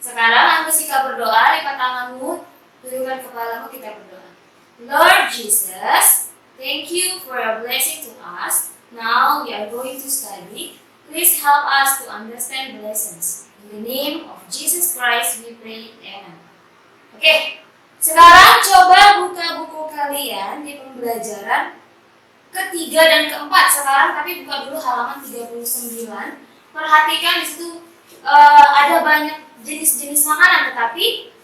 Sekarang ambil sikap berdoa, lipat tanganmu, tundukkan kepalamu, kita berdoa. Lord Jesus, thank you for your blessing to us. Now we are going to study. Please help us to understand the lessons. In the name of Jesus Christ we pray. Amen. Oke, sekarang coba buka buku kalian di pembelajaran ketiga dan keempat sekarang, tapi buka dulu halaman 39. Perhatikan di situ ada banyak jenis-jenis makanan, tetapi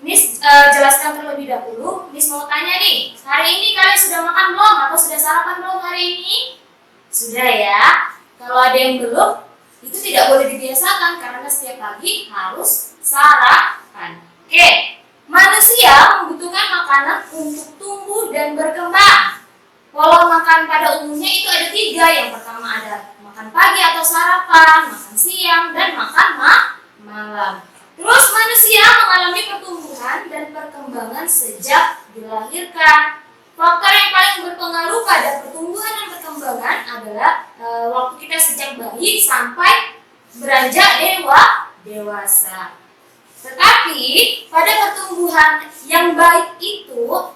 Miss jelaskan terlebih dahulu. Miss mau tanya nih, hari ini kalian sudah makan belum atau sudah sarapan belum hari ini? Sudah ya. Kalau ada yang belum, itu tidak boleh dibiasakan karena setiap pagi harus sarapan. Oke, manusia membutuhkan makanan untuk tumbuh dan berkembang. Pola makan pada umumnya itu ada 3. Yang pertama ada makan pagi atau sarapan, makan siang, dan makan malam. Terus manusia mengalami pertumbuhan dan perkembangan sejak dilahirkan. Faktor yang paling berpengaruh pada pertumbuhan dan perkembangan adalah waktu kita sejak bayi sampai beranjak dewasa. Tetapi pada pertumbuhan yang baik itu,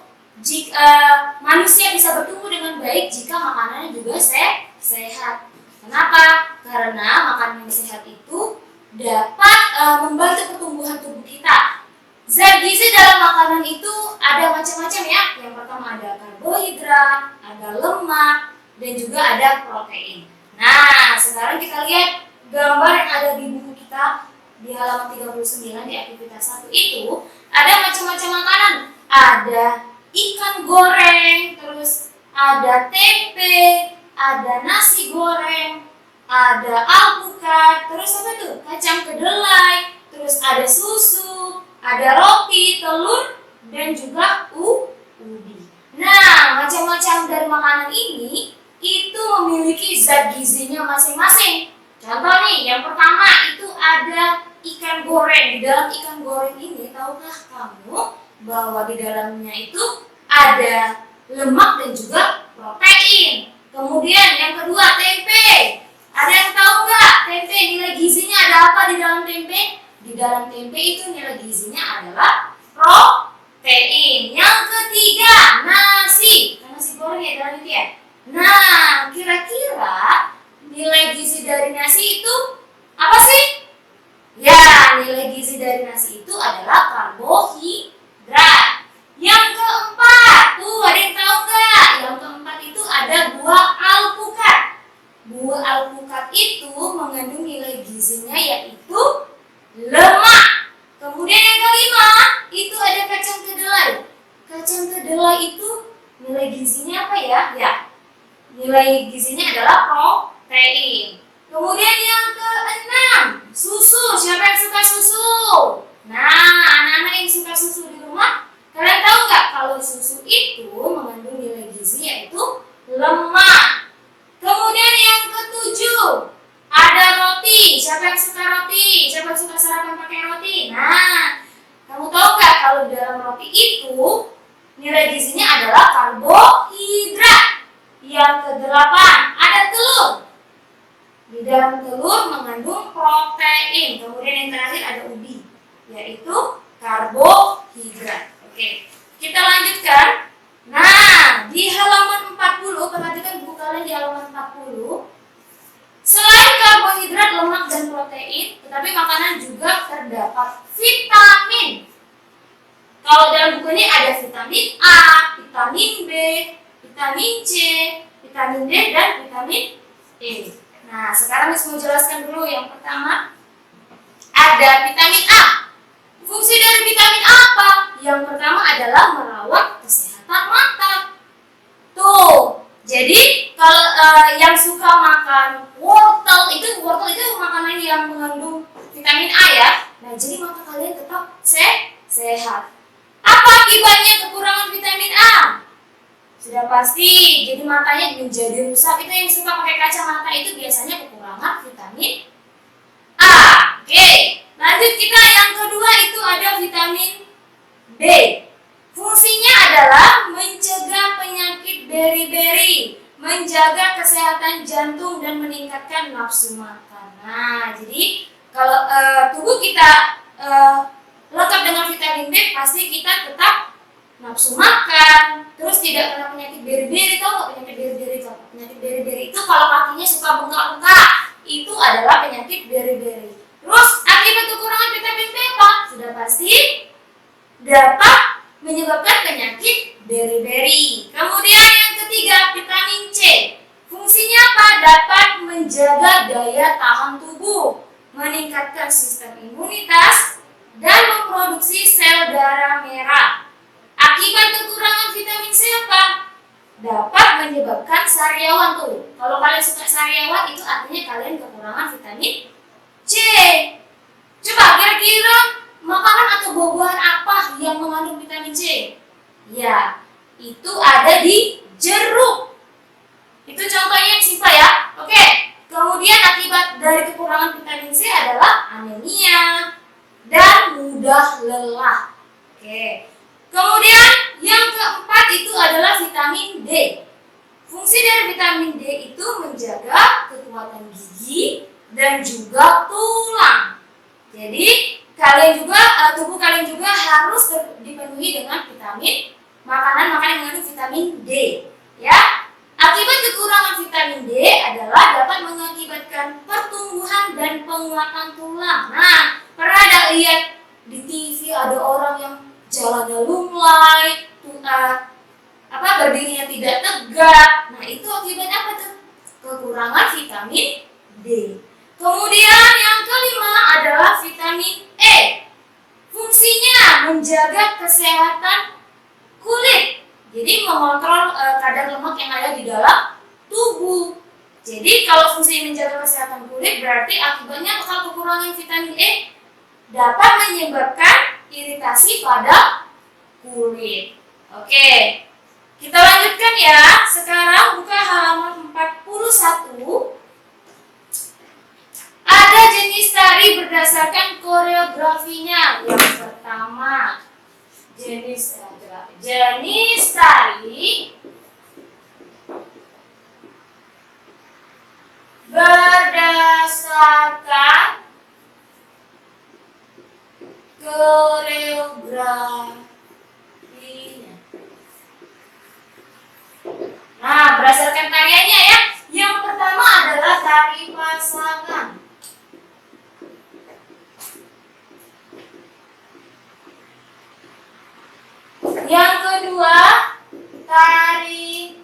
manusia bisa bertumbuh dengan baik jika makanannya juga sehat. Kenapa? Karena makanan yang sehat itu dapat membantu pertumbuhan tubuh kita. Zat gizi dalam makanan itu ada macam-macam ya. Yang pertama ada karbohidrat, ada lemak, dan juga ada protein. Nah, sekarang kita lihat gambar yang ada di buku kita di halaman 39 di aktivitas 1 itu ada macam-macam makanan. Ada ikan goreng, terus ada tempe, ada nasi goreng, ada alpukat, terus apa tuh? Kacang kedelai, terus ada susu, ada roti, telur, dan juga ubi. Nah, macam-macam dari makanan ini itu memiliki zat gizinya masing-masing. Contoh nih, yang pertama itu ada ikan goreng. Di dalam ikan goreng ini, tahukah kamu bahwa di dalamnya itu ada lemak dan juga protein. Kemudian yang kedua, tempe. Ada yang tahu nggak tempe nilai gizinya ada apa di dalam tempe? Di dalam tempe itu nilai gizinya adalah protein. Yang ketiga, nasi. Nasi goreng ya dalam itu ya. Nah, kira-kira nilai gizi dari nasi itu apa sih? Ya, nilai gizi dari nasi itu adalah karbohidrat. Yang keempat, tuh ada yang tahu nggak? Yang keempat itu ada buah alpukat. Buah alpukat itu mengandung nilai gizinya yaitu lemak. Kemudian yang kelima, itu ada kacang kedelai. Kacang kedelai itu nilai gizinya apa ya? Ya, nilai gizinya adalah protein. Kemudian yang keenam, susu. Siapa yang suka susu? Nah, anak-anak yang suka susu di rumah, kalian tahu nggak kalau susu itu mengandung nilai gizi yaitu lemak. Kemudian yang ketujuh, ada roti. Siapa yang suka roti? Siapa yang suka sarapan pakai roti? Nah, kamu tahu nggak kalau di dalam roti itu nilai gizinya adalah karbohidrat. Yang kedelapan, ada telur. Di dalam telur mengandung protein. Kemudian yang terakhir ada ubi, yaitu karbohidrat. Oke, kita lanjutkan. Nah, di halaman 40, perhatikan buku kalian di halaman 40. Selain karbohidrat, lemak, dan protein, tetapi makanan juga terdapat vitamin. Kalau dalam buku ini ada vitamin A, vitamin B, vitamin C, vitamin D, dan vitamin E. Nah, sekarang Miss mau jelaskan dulu. Yang pertama, ada vitamin A. Fungsi dari vitamin A apa? Yang pertama adalah merawat kesehatan mata. Tuh, jadi kalau yang suka makan wortel itu makanan yang mengandung vitamin A ya. Nah, jadi mata kalian tetap sehat. Apa akibatnya kekurangan vitamin A? Sudah pasti, jadi matanya menjadi rusak. Itu yang suka pakai kacamata itu biasanya kekurangan vitamin A. Oke, lanjut kita yang kedua itu ada vitamin B. Fungsinya adalah mencegah penyakit beri-beri, menjaga kesehatan jantung dan meningkatkan nafsu makan. Nah, jadi kalau tubuh kita lengkap dengan vitamin B, pasti kita tetap nafsu makan, terus tidak kena penyakit beri-beri. Tahu nggak penyakit beri-beri itu? Penyakit beri-beri itu kalau kakinya suka bengkak-bengkak, itu adalah penyakit beri-beri. Terus akibat kekurangan vitamin B apa? Sudah pasti dapat menyebabkan penyakit beri-beri. Kemudian yang ketiga, vitamin C. Fungsinya apa? Dapat menjaga daya tahan tubuh, meningkatkan sistem imunitas, dan memproduksi sel darah merah. Akibat kekurangan vitamin C apa? Dapat menyebabkan sariawan tuh. Kalau kalian suka sariawan, itu artinya kalian kekurangan vitamin C. Coba kira-kira makanan atau buah-buahan apa yang mengandung vitamin C? Ya, itu ada di jeruk. Itu contohnya yang simpel ya. Oke. Kemudian akibat dari kekurangan vitamin C adalah anemia dan mudah lelah. Oke. Kemudian yang keempat itu adalah vitamin D. Fungsi dari vitamin D itu menjaga kekuatan gigi dan juga tulang. Jadi tubuh kalian juga harus dipenuhi dengan vitamin, makanan-makanan yang mengandung vitamin D. Ya, akibat kekurangan vitamin D adalah dapat mengakibatkan pertumbuhan dan penguatan tulang. Nah, pernah ada lihat di TV ada orang yang jalannya lunglai, berdirinya tidak tegak. Nah, itu akibatnya apa tuh? Kekurangan vitamin D. Kemudian yang kelima adalah vitamin E. Fungsinya menjaga kesehatan kulit. Jadi mengontrol kadar lemak yang ada di dalam tubuh. Jadi kalau fungsi menjaga kesehatan kulit, berarti akibatnya kalau kekurangan vitamin E dapat menyebabkan iritasi pada kulit. Oke, kita lanjutkan ya. Sekarang buka halaman 41. Ada jenis tari berdasarkan koreografinya. Yang pertama, jenis tari berdasarkan koreografinya. Nah, berdasarkan tariannya ya. Yang pertama adalah tari pasangan. Yang kedua, tari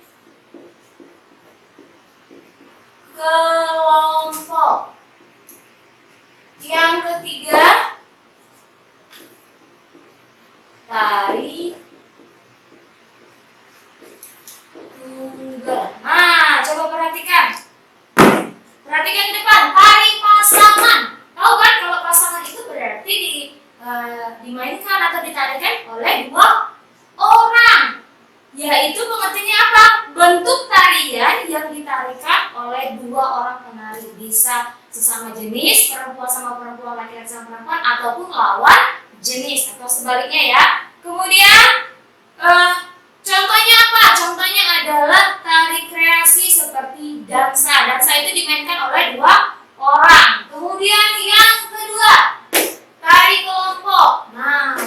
kelompok. Yang ketiga, tari tunggal. Nah, coba perhatikan. Perhatikan di depan, tari pasangan. Tahu kan kalau pasangan itu berarti dimainkan atau ditarikan oleh dua orang. Yaitu pengertiannya apa? Bentuk tarian yang ditarikan oleh dua orang penari. Bisa sesama jenis, perempuan sama perempuan, laki-laki sama perempuan, ataupun lawan jenis atau sebaliknya ya. Kemudian contohnya apa? Contohnya adalah tari kreasi seperti dansa. Dansa itu dimainkan oleh dua orang. Kemudian yang kedua, tari kelompok. Nah,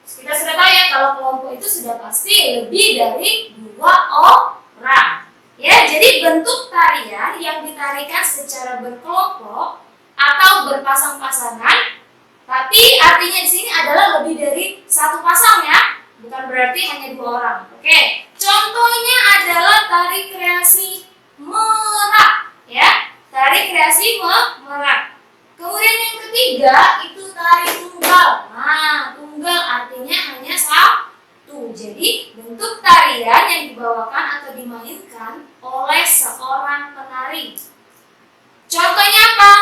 kita sudah tahu ya kalau kelompok itu sudah pasti lebih dari dua orang. Ya, jadi bentuk tarian yang ditarikan secara berkelompok atau berpasang-pasangan, tapi artinya di sini adalah lebih dari satu pasang ya, bukan berarti hanya dua orang. Oke, contohnya adalah tari kreasi merak, ya, tari kreasi merak. Kemudian yang ketiga itu tari tunggal. Nah, tunggal artinya hanya satu. Jadi bentuk tarian yang dibawakan atau dimainkan oleh seorang penari. Contohnya apa?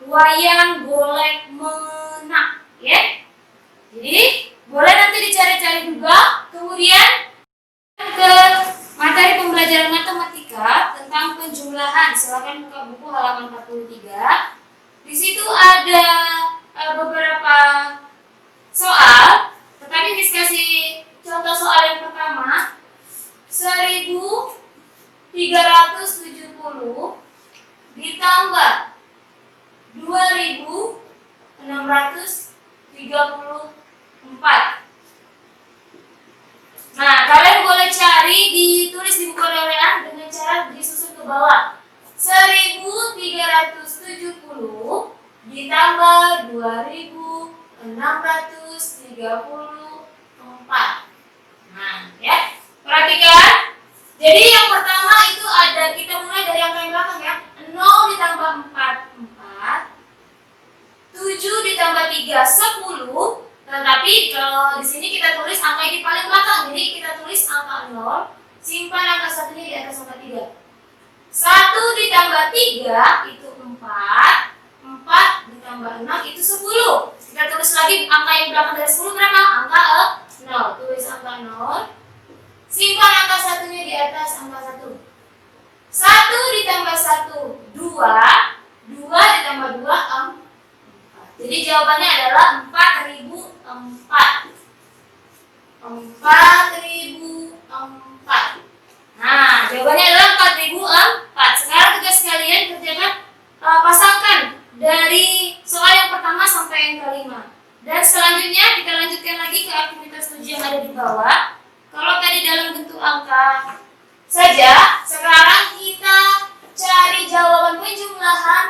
Wayang golek menak, ya. Jadi boleh nanti dicari-cari juga. Kemudian ke materi pembelajaran matematika tentang penjumlahan. Silakan buka buku halaman 43. Di situ ada beberapa Nah, kalian boleh cari, ditulis di buku oleh-olehan dengan cara disusun ke bawah. 1370 ditambah 2634. Nah, ya. Perhatikan. Jadi yang pertama itu ada, kita mulai dari angka yang belakang ya. 0 ditambah 4, 7 ditambah 3, 10. Tetapi kalau di sini kita tulis angka yang di paling belakang. Jadi kita tulis angka 0, simpan angka satunya di atas angka 3. 1 ditambah 3 itu 4. 4 ditambah 6 itu 10. Kita tulis lagi angka yang belakang dari 10 berapa? Angka 0. Tulis angka 0. Simpan angka satunya di atas angka 1. 1 ditambah 1, 2. 2 ditambah 2, 4. Jadi jawabannya adalah 4004. 4004. Nah, jawabannya adalah 4004. Sekarang tugas kalian kerjakan, pasangkan dari soal yang pertama sampai yang kelima. Dan selanjutnya kita lanjutkan lagi ke aktivitas 7 yang ada di bawah. Kalau tadi dalam bentuk angka saja, sekarang kita cari jawaban penjumlahan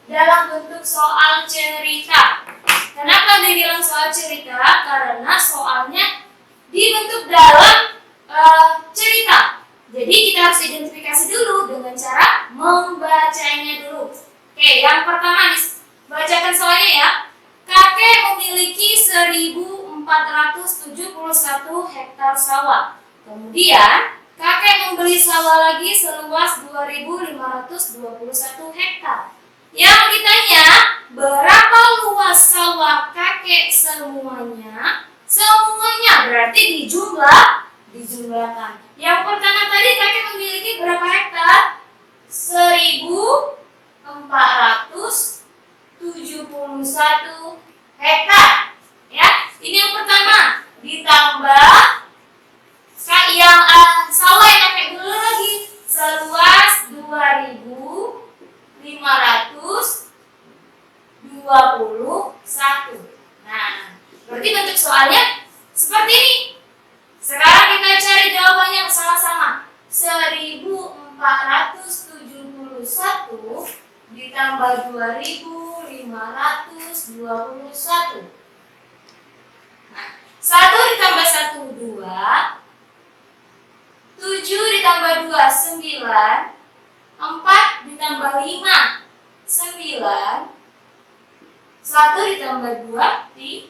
dalam bentuk soal cerita. Kenapa dibilang soal cerita? Karena soalnya dibentuk dalam cerita. Jadi kita harus identifikasi dulu dengan cara membacanya dulu. Oke, yang pertama bacakan soalnya ya. Kakek memiliki 1471 hektar sawah. Kemudian kakek membeli sawah lagi seluas 2521 hektar. Yang ditanya, berapa luas sawah kakek semuanya? Semuanya berarti dijumlahkan. Yang pertama tadi kakek memiliki berapa hektar? 1471 hektar. Ya, ini yang pertama. Ditambah yang sawah yang kakek beli lagi seluas 2521. Nah, berarti bentuk soalnya seperti ini. Sekarang kita cari jawabannya bersama-sama. 1471 ditambah 2521. Nah, 1 ditambah 1, 2. 7 ditambah 2, 9. 4 ditambah 5, 9. 1 ditambah 2, 3.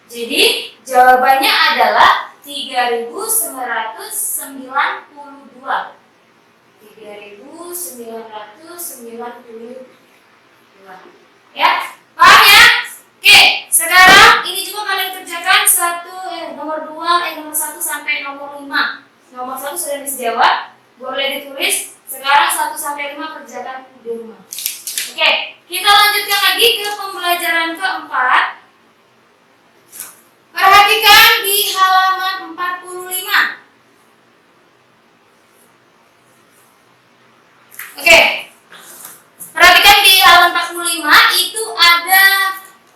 Jadi jawabannya adalah 3992. 3992. Ya, paham ya? Oke, sekarang ini juga kalian kerjakan nomor 1 sampai nomor 5. Nomor 1 sudah dijawab, boleh ditulis. Sekarang 1 sampai 5 kerjakan di rumah. Oke, kita lanjutkan lagi ke pembelajaran keempat. Perhatikan di halaman 45. Oke. Perhatikan di halaman 45 itu ada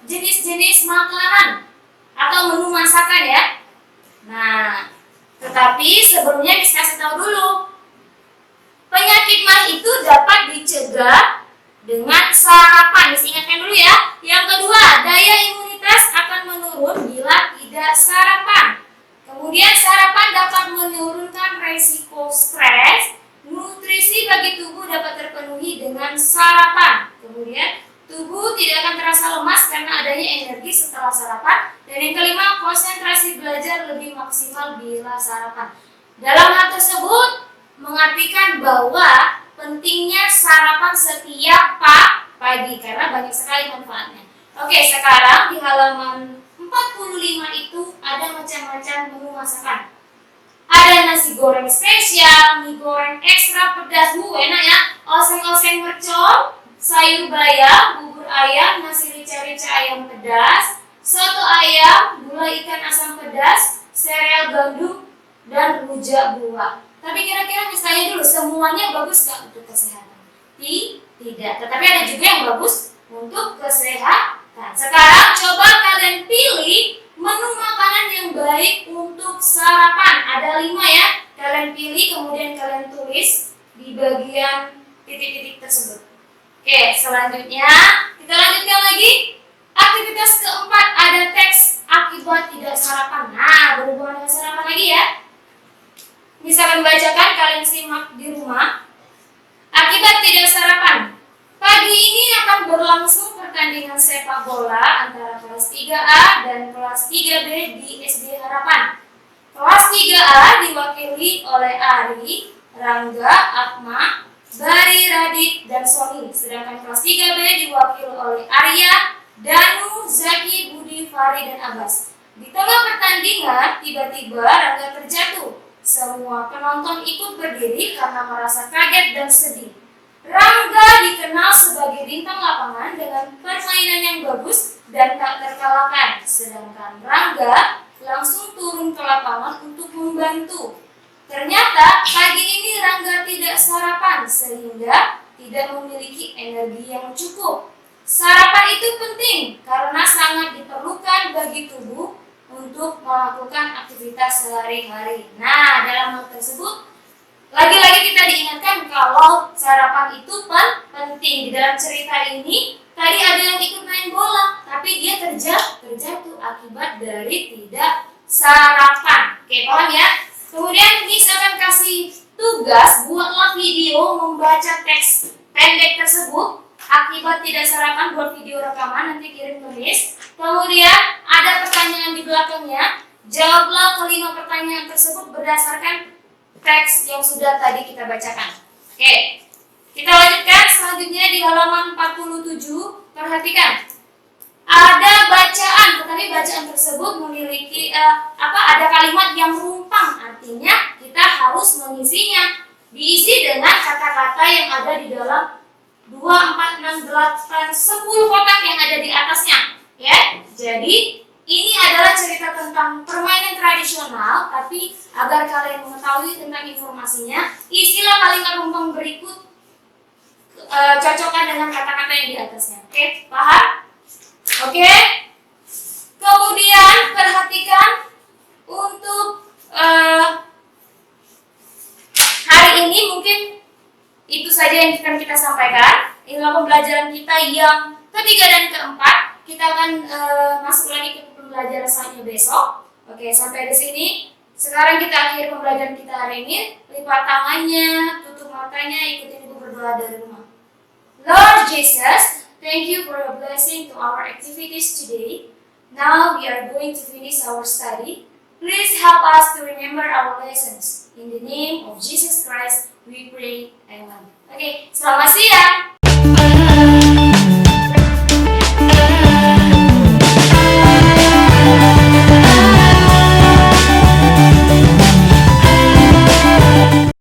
jenis-jenis makanan atau menu masakan ya. Nah, tetapi sebelumnya kita kasih tahu dulu. Penyakit mah itu dapat dicegah dengan sarapan. Ingatkan dulu ya. Yang kedua, daya imunitas akan menurun bila tidak sarapan. Kemudian sarapan dapat menurunkan resiko stres. Nutrisi bagi tubuh dapat terpenuhi dengan sarapan. Kemudian tubuh tidak akan terasa lemas karena adanya energi setelah sarapan. Dan yang kelima, konsentrasi belajar lebih maksimal bila sarapan. Dalam hal tersebut mengartikan bahwa pentingnya sarapan setiap pagi karena banyak sekali manfaatnya. Oke, sekarang di halaman 45 itu ada macam-macam menu masakan. Ada nasi goreng spesial, mie goreng ekstra pedas, enak ya. Oseng-oseng mercon, sayur bayam, bubur ayam, nasi rica-rica ayam pedas, soto ayam, gulai ikan asam pedas, sereal gandum, dan rujak buah. Tapi kira-kira misalnya dulu, semuanya bagus gak untuk kesehatan? Tidak. Tetapi ada juga yang bagus untuk kesehatan. Nah, sekarang coba kalian pilih menu makanan yang baik untuk sarapan. Ada 5 ya. Kalian pilih, kemudian kalian tulis di bagian titik-titik tersebut. Oke, selanjutnya kita lanjutkan lagi. Aktivitas keempat, ada teks akibat tidak sarapan. Nah, berhubungan dengan sarapan lagi ya. Misalkan bacakan, kalian simak di rumah. Akibat tidak sarapan. Pagi ini akan berlangsung pertandingan sepak bola antara kelas 3A dan kelas 3B di SD Harapan. Kelas 3A diwakili oleh Ari, Rangga, Akma, Bari, Radit, dan Sony. Sedangkan kelas 3B diwakili oleh Arya, Danu, Zaki, Budi, Fari, dan Abbas. Di tengah pertandingan, tiba-tiba Rangga terjatuh. Semua penonton ikut berdiri karena merasa kaget dan sedih. Rangga dikenal sebagai bintang lapangan dengan permainan yang bagus dan tak terkalahkan. Sedangkan Rangga langsung turun ke lapangan untuk membantu. Ternyata pagi ini Rangga tidak sarapan sehingga tidak memiliki energi yang cukup. Sarapan itu penting karena sangat diperlukan bagi tubuh untuk melakukan aktivitas sehari-hari. Nah, dalam hal tersebut lagi-lagi kita diingatkan kalau sarapan itu penting. Di dalam cerita ini tadi ada yang ikut main bola, tapi dia terjatuh akibat dari tidak sarapan. Oke, paham ya? Kemudian Miss akan kasih tugas, buatlah video membaca teks pendek tersebut. Akibat tidak sarapan, buat video rekaman, nanti kirim ke Miss. Kemudian ada pertanyaan di belakangnya. Jawablah kelima pertanyaan tersebut berdasarkan teks yang sudah tadi kita bacakan. Oke, kita lanjutkan selanjutnya di halaman 47. Perhatikan, ada bacaan, tetapi bacaan tersebut memiliki ada kalimat yang rumpang, artinya kita harus mengisinya. Diisi dengan kata-kata yang ada di dalam 2, 4, 6, 8, 10 kotak yang ada di atasnya. Ya, jadi ini adalah cerita tentang permainan tradisional, tapi agar kalian mengetahui tentang informasinya, isilah kalimat rumpang berikut, cocokkan dengan kata-kata yang di atasnya. Oke, paham? Oke. Kemudian perhatikan untuk hari ini mungkin itu saja yang akan kita sampaikan. Inilah pembelajaran kita yang ketiga dan keempat. Kita akan masuk lagi ke pembelajaran selanjutnya besok. Oke, sampai di sini. Sekarang kita akhiri pembelajaran kita hari ini. Lipat tangannya, tutup matanya, ikutin ibu berdoa dari rumah. Lord Jesus, thank you for your blessing to our activities today. Now we are going to finish our study. Please help us to remember our lessons. In the name of Jesus Christ, we pray. Amen. Oke, selamat siang.